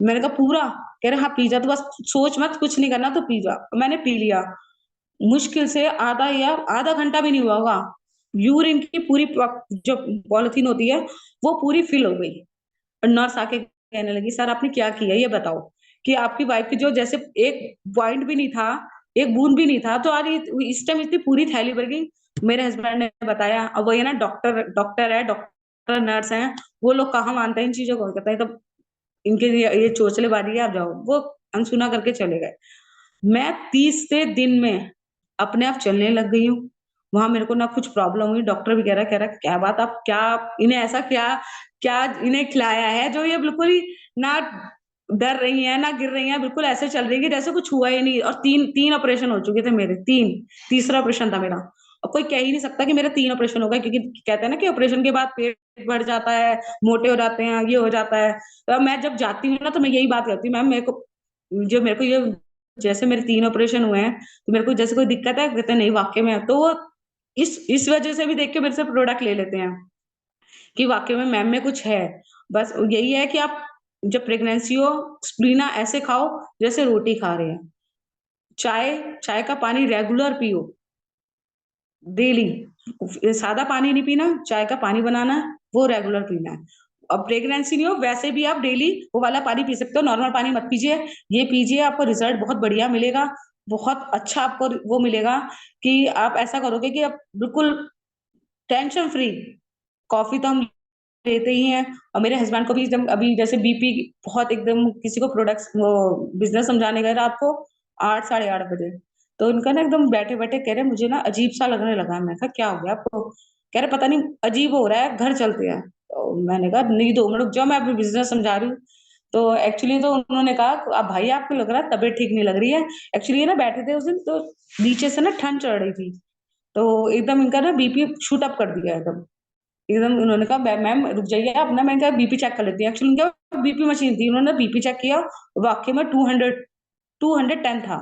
मैंने कहा पूरा? कह रहे हाँ पी जा, तो बस सोच मत, कुछ नहीं करना, तो पी जा। मैंने पी लिया। मुश्किल से आधा या आधा घंटा भी नहीं हुआ होगा, यूरिन की पूरी जो पॉलिथीन होती है वो पूरी फिल हो गई। और नर्स आके कहने लगी सर आपने क्या किया ये बताओ, कि आपकी वाइफ की जो, जैसे एक पॉइंट भी नहीं था, एक बूंद भी नहीं था, तो आज इस टाइम इतनी पूरी थैली भर गई। मेरे हस्बैंड ने बताया। अब वो ये ना डॉक्टर डॉक्टर है, डॉक्टर नर्स हैं, वो लोग कहाँ मानते हैं इन चीजों को, कहते हैं तो इनके ये चोचलेबाजी है, आप जाओ। वो अनसुना करके चले गए। मैं 30 दिन में अपने आप चलने लग गई हूँ। वहां मेरे को ना कुछ प्रॉब्लम हुई। डॉक्टर भी कह रहा क्या बात, आप क्या, इन्हें ऐसा क्या, क्या इन्हें खिलाया है जो ये बिल्कुल ही ना डर रही हैं ना गिर रही हैं, बिल्कुल ऐसे चल रही है कि जैसे कुछ हुआ ही नहीं। और तीन तीन ऑपरेशन हो चुके थे मेरे, तीन, तीसरा ऑपरेशन था मेरा। और कोई कह ही नहीं सकता कि मेरे तीन ऑपरेशन हो गए, क्योंकि कहते हैं ना कि ऑपरेशन के बाद पेट बढ़ जाता है, मोटे हो जाते हैं, ये हो जाता है। तो अब मैं जब जाती हूँ ना तो मैं यही बात करती हूँ, मैम मेरे को ये, जैसे मेरे तीन ऑपरेशन हुए हैं, तो मेरे को जैसे कोई दिक्कत है, कहते हैं नहीं वाकई में। तो वो इस वजह से भी देख के मेरे से प्रोडक्ट ले लेते हैं कि वाकई में मैम में कुछ है। बस यही है कि आप जब प्रेगनेंसी हो, स्प्लीना ऐसे खाओ जैसे रोटी खा रहे हैं। चाय चाय का पानी रेगुलर पियो, डेली। सादा पानी नहीं पीना, चाय का पानी बनाना है, वो रेगुलर पीना है। अब प्रेगनेंसी नहीं हो वैसे भी आप डेली वो वाला पानी पी सकते हो, नॉर्मल पानी मत पीजिए। ये पीजिए, आपको रिजल्ट बहुत बढ़िया मिलेगा। बहुत अच्छा आपको वो मिलेगा कि आप ऐसा करोगे कि आप बिल्कुल टेंशन फ्री। कॉफी तो हम लेते ही हैं। और मेरे हस्बैंड को भी एकदम अभी जैसे बीपी बहुत एकदम, किसी को प्रोडक्ट्स वो बिजनेस समझाने गए रात को 8 साढ़े 8 बजे, तो उनका ना एकदम बैठे बैठे कह रहे मुझे ना अजीब सा लगने लगा है। मैं कहा क्या हो गया आपको? कह रहे पता नहीं अजीब हो रहा है, घर चलते हैं। तो मैंने कहा नहीं 2 मिनट रुक जाओ, मैं अपनी बिजनेस समझा रही हूँ। तो एक्चुअली तो उन्होंने कहा अब भाई आपको लग रहा है तबीयत ठीक नहीं लग रही है। एक्चुअली ना बैठे थे उस दिन, तो नीचे से ना ठंड चढ़ रही थी, तो एकदम इनका ना बीपी शूट अप कर दिया एकदम। एकदम उन्होंने कहा मैम रुक जाइए आप ना, मैंने कहा बीपी चेक कर लेती है। एक्चुअली उनका बीपी मशीन थी, उन्होंने बीपी चेक किया, वाकई में 210 था।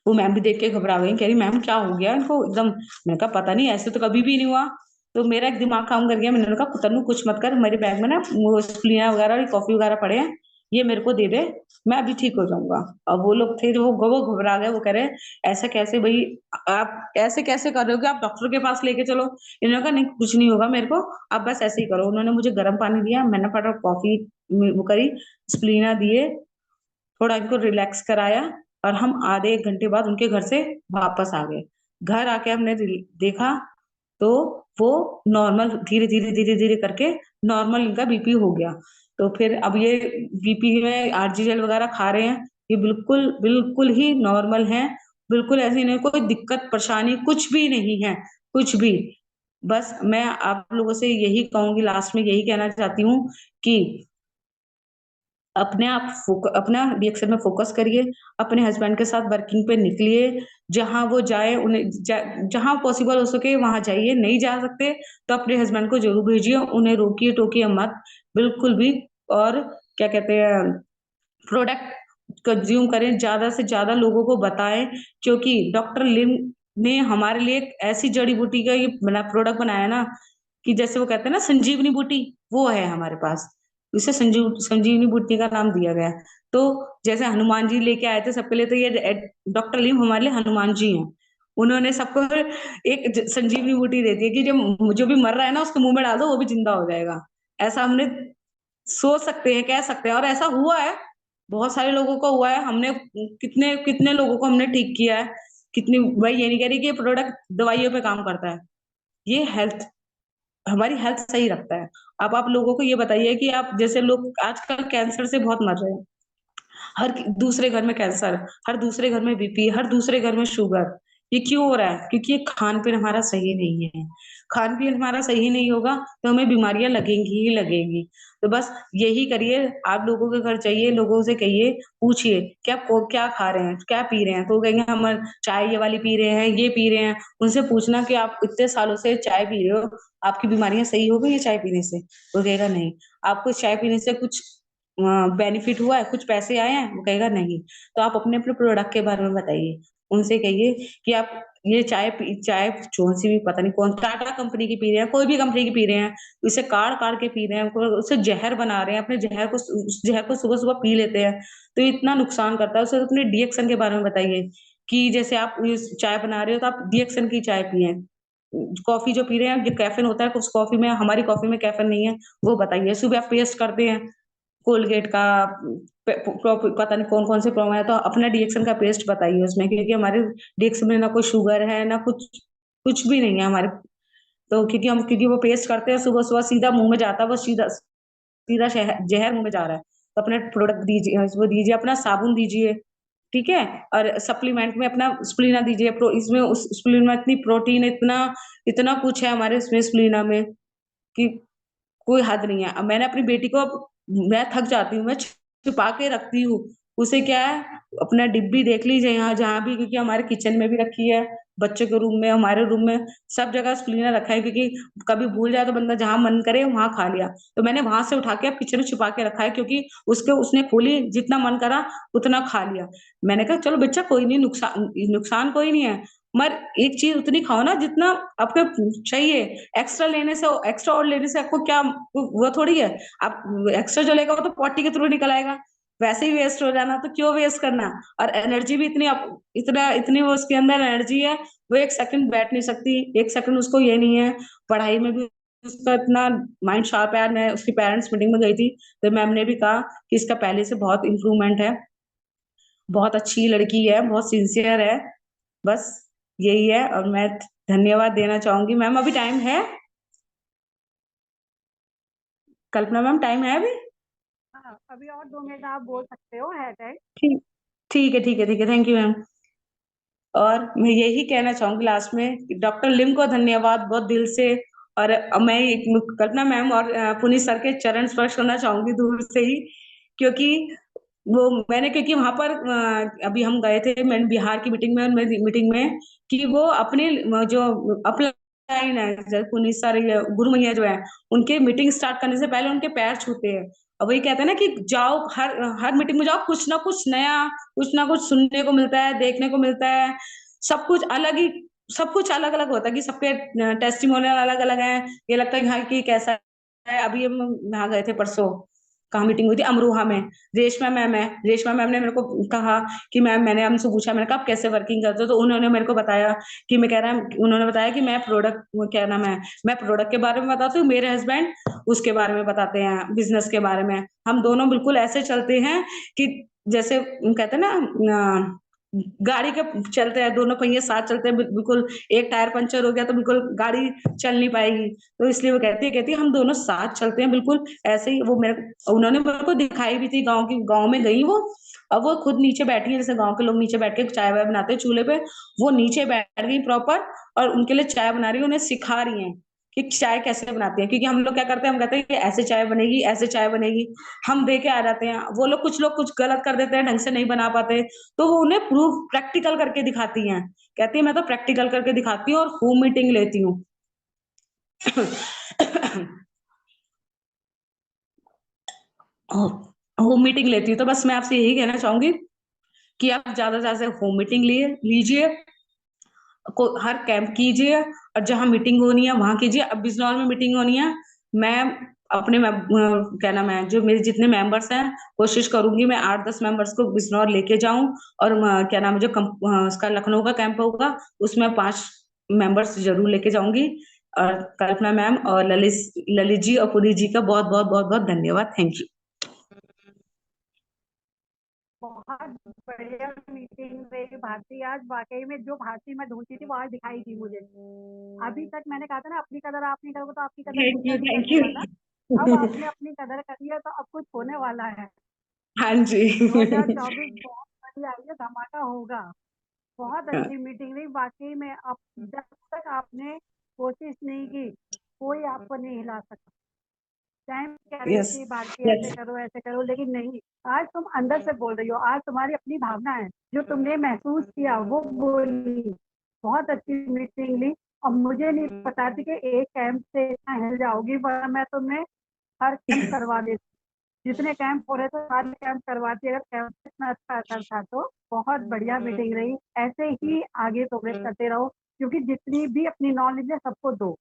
वो मैम भी देख के घबरा गई, कह रही मैम क्या हो गया इनको एकदम। मैंने कहा पता नहीं, ऐसे तो कभी भी नहीं हुआ। तो मेरा एक दिमाग काम कर गया, मैंने कहा तन्नू कुछ मत कर, मेरे बैग में ना वो स्प्लीना वगैरह कॉफी वगैरह पड़े हैं, ये मेरे को दे दे, मैं अभी ठीक हो जाऊंगा। अब वो लोग थे जो वो घबरा गए, वो कह रहे ऐसा कैसे भाई, आप ऐसे कैसे कर रहे हो कि आप डॉक्टर के पास लेके चलो। इन्होंने कहा नहीं कुछ नहीं होगा मेरे को, आप बस ऐसे ही करो। उन्होंने मुझे गर्म पानी दिया, मैंने फटाफट कॉफी वो करी, स्प्लीना दिए, थोड़ा इनको रिलैक्स कराया, और हम आधे 1 घंटे बाद उनके घर से वापस आ गए। घर आके हमने देखा तो वो नॉर्मल, धीरे धीरे धीरे धीरे करके नॉर्मल इनका बीपी हो गया। तो फिर अब ये बीपी में आरजी जेल वगैरह खा रहे हैं, ये बिल्कुल बिल्कुल ही नॉर्मल हैं। बिल्कुल ऐसी इन्हें कोई दिक्कत परेशानी कुछ भी नहीं है, कुछ भी। बस मैं आप लोगों से यही कहूंगी, लास्ट में यही कहना चाहती हूँ कि अपने आप अपना रिएक्शन में फोकस करिए, अपने हस्बैंड के साथ वर्किंग पे निकलिए, जहां वो जाए उन्हें जहां पॉसिबल हो सके वहां जाइए, नहीं जा सकते तो अपने हस्बैंड को जरूर भेजिए, उन्हें रोकिए टोकिए मत बिल्कुल भी। और क्या कहते हैं, प्रोडक्ट कंज्यूम करें, ज्यादा से ज्यादा लोगों को बताएं, क्योंकि डॉक्टर लिम ने हमारे लिए एक ऐसी जड़ी बूटी का ये बना प्रोडक्ट बनाया ना, कि जैसे वो कहते हैं ना संजीवनी बूटी, वो है हमारे पास। इसे संजीवनी बूटी का नाम दिया गया है। तो जैसे हनुमान जी लेके आए थे सबके लिए, तो ये डॉक्टर लीम हमारे लिए हनुमान जी हैं। उन्होंने सबको एक संजीवनी बूटी दे दी है कि जो भी मर रहा है ना उसके मुंह में डाल दो वो भी जिंदा हो जाएगा। ऐसा हमने सोच सकते हैं, कह सकते हैं, और ऐसा हुआ है। बहुत सारे लोगों को हुआ है, हमने कितने कितने लोगों को हमने ठीक किया है। कितनी, भाई ये नहीं कह रही कि ये प्रोडक्ट दवाइयों पे काम करता है, ये हेल्थ, हमारी हेल्थ सही रखता है। अब आप लोगों को ये बताइए कि आप जैसे लोग आजकल कैंसर से बहुत मर रहे हैं, हर दूसरे घर में कैंसर, हर दूसरे घर में बीपी, हर दूसरे घर में शुगर। ये क्यों हो रहा है? क्योंकि ये खान पीन हमारा सही नहीं है। खान पीन हमारा सही नहीं होगा तो हमें बीमारियां लगेंगी ही लगेंगी। तो बस यही करिए, आप लोगों के घर जाइए, लोगों से कहिए, पूछिए कि आप क्या खा रहे हैं, क्या पी रहे हैं, तो वो कहेंगे हम चाय ये वाली पी रहे हैं, ये पी रहे हैं। उनसे पूछना कि आप इतने सालों से चाय पी रहे हो, आपकी बीमारियां सही हो गई है चाय पीने से? वो कहेगा नहीं। आपको चाय पीने से कुछ बेनिफिट हुआ है, कुछ पैसे आए हैं? वो कहेगा नहीं। तो आप अपने अपने प्रोडक्ट के बारे में बताइए, उनसे कहिए कि आप ये चाय कौन सी भी, पता नहीं कौन टाटा कंपनी की पी रहे हैं, कोई भी कंपनी की पी रहे हैं, इसे काढ़ काढ़ के पी रहे हैं, उससे जहर बना रहे हैं, अपने जहर को, उस जहर को सुबह सुबह पी लेते हैं, तो ये इतना नुकसान करता है। उसे अपने डिएक्शन के बारे में बताइए कि जैसे आप चाय बना रहे हो तो आप डिएक्शन की चाय पिए। कॉफी जो पी रहे हैं, जो कैफीन होता है उस कॉफी में, हमारी कॉफी में कैफीन नहीं है, वो बताइए। सुबह आप पेस्ट करते हैं कोलगेट का, पता नहीं कौन कौन से प्रोमो है, तो अपना डिएक्शन का पेस्ट बताइए उसमें, क्योंकि हमारे डिएक्शन में ना कोई शुगर है ना कुछ, कुछ भी नहीं है हमारे। तो क्योंकि वो पेस्ट करते हैं सुबह सुबह, सीधा मुंह में जाता है, वो सीधा सीधा जहर मुंह में जा रहा है। तो अपने प्रोडक्ट दीजिए, वो दीजिए, अपना साबुन दीजिए, ठीक है। और सप्लीमेंट में अपना स्प्लीना दीजिए, इसमें उस स्प्लीना में इतनी प्रोटीन, इतना इतना कुछ है हमारे इसमें स्प्लीना में कि कोई हद नहीं है। अब मैंने अपनी बेटी को, मैं थक जाती हूँ, मैं छुपा के रखती हूँ। उसे क्या है, अपना डिब्बी देख लीजिए यहाँ जहाँ भी, क्योंकि हमारे किचन में भी रखी है, बच्चों के रूम में, हमारे रूम में, सब जगह स्प्लीनर रखा है, क्योंकि कभी भूल जाए तो बंदा जहां मन करे वहां खा लिया। तो मैंने वहां से उठा के अब किचन में छुपा के रखा है, क्योंकि उसने खोली, जितना मन करा उतना खा लिया। मैंने कहा चलो बच्चा कोई नहीं, नुकसान नुकसान कोई नहीं है, मगर एक चीज उतनी खाओ ना जितना आपको चाहिए। एक्स्ट्रा और लेने से आपको क्या, वो थोड़ी है। आप एक्स्ट्रा जो लेगा वो तो पॉटी के थ्रू निकल आएगा, वैसे ही वेस्ट हो जाना, तो क्यों वेस्ट करना। और एनर्जी भी इतनी इतना इतनी वो उसके अंदर एनर्जी है, वो एक सेकंड बैठ नहीं सकती, एक सेकंड उसको ये नहीं है। पढ़ाई में भी उसका इतना माइंड शार्प है। मैं उसकी पेरेंट्स मीटिंग में गई थी, तो मैम ने भी कहा कि इसका पहले से बहुत इम्प्रूवमेंट है, बहुत अच्छी लड़की है, बहुत सिंसियर है। बस यही है। और मैं धन्यवाद देना चाहूंगी। मैम अभी टाइम है? कल्पना मैम टाइम है अभी? हाँ, अभी और 2 मिनट आप बोल सकते हो, है टाइम। ठीक, ठीक है, ठीक है, ठीक है, थैंक यू मैम। और मैं यही कहना चाहूंगी लास्ट में, डॉक्टर लिम को धन्यवाद बहुत दिल से। और मैं कल्पना मैम और पुनीत सर के चरण स्पर्श करना चाहूंगी दूर से ही, क्योंकि वो मैंने, क्योंकि वहां पर अभी हम गए थे, मैंने बिहार की मीटिंग में, मीटिंग में कि वो अपने जो अपलाइन है, पुनीत सर, गुरु मैया जो है, उनके मीटिंग स्टार्ट करने से पहले उनके पैर छूते हैं। और वही कहते हैं ना कि जाओ, हर हर मीटिंग में जाओ, कुछ ना कुछ नया, कुछ ना कुछ सुनने को मिलता है, देखने को मिलता है। सब कुछ अलग ही, सब कुछ अलग अलग होता है, कि सबके टेस्टिमोनियल अलग अलग है। ये लगता है कि हाँ कि कैसा है। अभी हम यहाँ गए थे परसों, कहाँ मीटिंग हुई थी, अमरोहा में। रेशमा मैम ने मेरे को कहा कि मैम, मैंने हमसे पूछा, मैंने कहा आप कैसे वर्किंग करते हो, तो उन्होंने मेरे को बताया कि मैं कह रहा, उन्होंने बताया कि मैं प्रोडक्ट, क्या नाम है, मैं प्रोडक्ट के बारे में बताती हूँ, मेरे हस्बैंड उसके बारे में बताते हैं, बिजनेस के बारे में। हम दोनों बिल्कुल ऐसे चलते हैं कि जैसे कहते हैं ना, गाड़ी के चलते हैं, दोनों पहिए साथ चलते हैं, बिल्कुल। एक टायर पंचर हो गया तो बिल्कुल गाड़ी चल नहीं पाएगी। तो इसलिए वो कहती है हम दोनों साथ चलते हैं, बिल्कुल ऐसे ही। वो मेरे, उन्होंने मेरे को दिखाई भी थी, गांव में गई वो। अब वो खुद नीचे बैठी है, जैसे गांव के लोग नीचे बैठ के चाय वाय बनाते हैं चूल्हे पे, वो नीचे बैठ गई प्रॉपर, और उनके लिए चाय बना रही है, उन्हें सिखा रही है कि चाय कैसे बनाती है। क्योंकि हम लोग क्या करते हैं, हम कहते हैं कि ऐसे चाय बनेगी, ऐसे चाय बनेगी, हम दे के आ जाते हैं। वो लोग कुछ गलत कर देते हैं, ढंग से नहीं बना पाते, तो वो उन्हें प्रूफ प्रैक्टिकल करके दिखाती हैं। कहती है मैं तो प्रैक्टिकल करके दिखाती हूँ और होम मीटिंग लेती हूँ। होम मीटिंग लेती हूँ। तो बस मैं आपसे यही कहना चाहूंगी कि आप ज्यादा से ज्यादा होम मीटिंग लीजिए, को हर कैंप कीजिए, और जहां मीटिंग होनी है वहां कीजिए। अब बिजनौर में मीटिंग होनी है, मैं अपने क्या नाम है, जो मेरे जितने मेंबर्स हैं, कोशिश करूंगी मैं 8-10 मेंबर्स को बिजनौर लेके जाऊं। और क्या नाम है, जो उसका लखनऊ का कैंप होगा, उसमें 5 मेंबर्स जरूर लेके जाऊंगी। और कल्पना मैम और ललित जी और पुरी जी का बहुत बहुत बहुत बहुत धन्यवाद। Thank you. बहुत बढ़िया मीटिंग रही भारती। आज वाकई में जो भारती मैं ढूंढती थी वो आज दिखाई दी मुझे। अभी तक मैंने कहा था ना, अपनी कदर आप नहीं करोगे तो आपकी कदर थैंक दूसरा यू, नहीं थैंक करने यू। वाला। अब आपने अपनी कदर करी है तो अब कुछ होने वाला है। हाँ जी। 2024 बहुत बढ़िया, ये धमाका होगा। बहुत अच्छी मीटिंग रही वाकई में। अब जब तक आपने कोशिश नहीं की, कोई आपको नहीं हिला सकता। टाइम कह रही यस, थी भारती यस। ऐसे करो, लेकिन नहीं। आज तुम अंदर से बोल रही हो, आज तुम्हारी अपनी भावना है, जो तुमने महसूस किया वो बोली। बहुत अच्छी मीटिंग ली। और मुझे नहीं पता थी कि एक कैंप से इतना हिल जाओगी, वरना मैं तुम्हें हर कैंप करवा देती। जितने कैंप हो रहे थे सारे कैंप करवाती, अगर कैंप इतना अच्छा असर था तो। बहुत बढ़िया मीटिंग रही। ऐसे ही आगे प्रोग्रेस करते रहो, क्योंकि जितनी भी अपनी नॉलेज है सबको दो।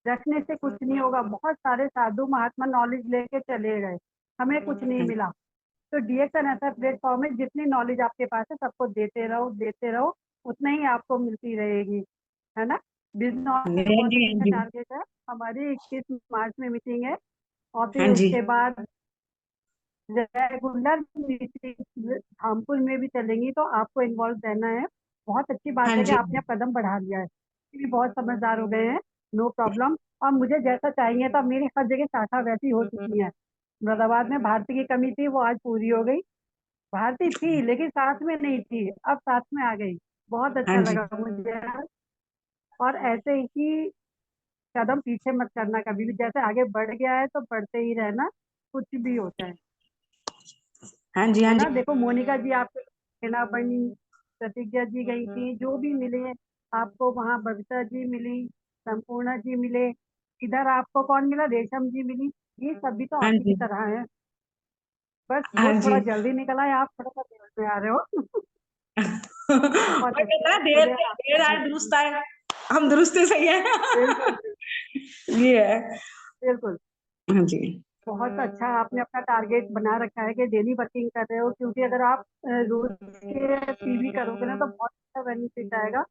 रखने से कुछ नहीं होगा। बहुत सारे साधु महात्मा नॉलेज लेके चले गए, हमें कुछ नहीं मिला। तो डीएक्सन ऐसा प्लेटफॉर्म है, जितनी नॉलेज आपके पास है सबको देते रहो, उतना ही आपको मिलती रहेगी, है ना। बिजनेस हाँ में बहुत जी, हाँ अच्छा जी, टारगेट है। हमारी 21 मार्च में मीटिंग है, और हाँ फिर जी, उसके बाद रेगुलर मीटिंग धामपुर में भी चलेंगी, तो आपको इन्वॉल्व रहना है। बहुत अच्छी हाँ बात है कि जी। आपने कदम बढ़ा लिया है, भी बहुत समझदार हो गए हैं। No problem. और मुझे जैसा चाहिए था, मेरी हर जगह शाखा वैसी हो चुकी है। मुरादाबाद में भारती की कमी थी, वो आज पूरी हो गई। भारती थी लेकिन साथ में नहीं थी, अब साथ में आ गई। बहुत हाँ अच्छा जी। लगा मुझे। और ऐसे ही कदम पीछे मत करना कभी भी, जैसे आगे बढ़ गया है तो बढ़ते ही रहना, कुछ भी होता है। हाँ जी, है हाँ ना। जी, देखो मोनिका जी आपके सेना बनी, प्रतिज्ञा जी गई थी, जो भी मिले आपको वहाँ, बबीता जी मिली, संपूर्णा जी मिले, इधर आपको कौन मिला, रेशम जी मिली। ये सभी तो हाँ आप ही की जी, तरह है, बस वो हाँ थोड़ा जी। जल्दी निकल आए, आप थोड़ा सा देर में आ रहे हो। बहुत और अच्छी कहता है बात, देर मुझे से आपसे देर आए बात दुरुस्त करके। आए, हम दुरुस्त ही सही है। बिल्कुल ये है। बिल्कुल। हाँ जी, बहुत अच्छा आपने अपना टारगेट बना रखा है कि डेली वर्किंग कर रहे हो, क्योंकि अगर आप रोज के पीवी करोगे ना तो बहुत अच्छा बेनिफिट आएगा,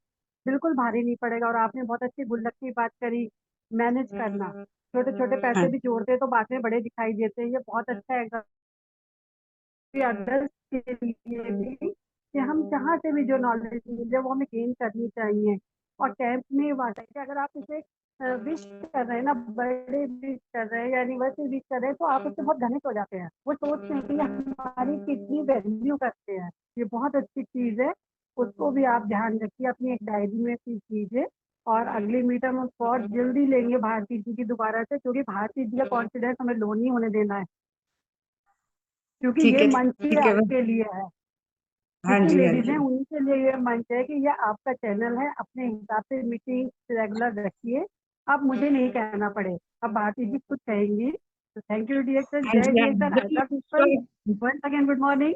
बिल्कुल भारी नहीं पड़ेगा। और आपने बहुत अच्छी गुल्लक की बात करी, मैनेज करना, छोटे छोटे हाँ, पैसे भी जोड़ते हैं तो बाद में बड़े दिखाई देते हैं, ये बहुत अच्छा है अदर्स के लिए भी, कि हम जहाँ से भी जो नॉलेज मिले वो हमें गेन करनी चाहिए। और कैंप में बात है कि अगर आप इसे विश कर रहे हैं ना, बर्थडे विश कर रहे हैं या एनिवर्सरी विश कर रहे हैं, तो आप उससे बहुत घनिष्ठ हो जाते हैं, वो सोचते हैं कि ये हमारी कितनी वैल्यू करते हैं। ये बहुत अच्छी चीज है, उसको भी आप ध्यान रखिए, अपनी एक डायरी में फील कीजिए। और अगली मीटर में बहुत जल्दी लेंगे भारती जी की दोबारा से, क्योंकि भारती जी का कॉन्फिडेंस हमें लो नहीं होने देना है, क्योंकि ठीक ये है, मंच ही ठीक है। आपके लिए है। हाँ जितनी जी, हाँ लेडीज हैं जी। उन्हीं के लिए ये मंच है कि ये आपका चैनल है, अपने हिसाब से मीटिंग रेगुलर रखिए, अब मुझे नहीं कहना पड़े, अब भारती जी खुद कहेंगी। तो थैंक यू डियर सर, हाँ जय जी, हाँ dear sir, I love people, जी। Once again good morning.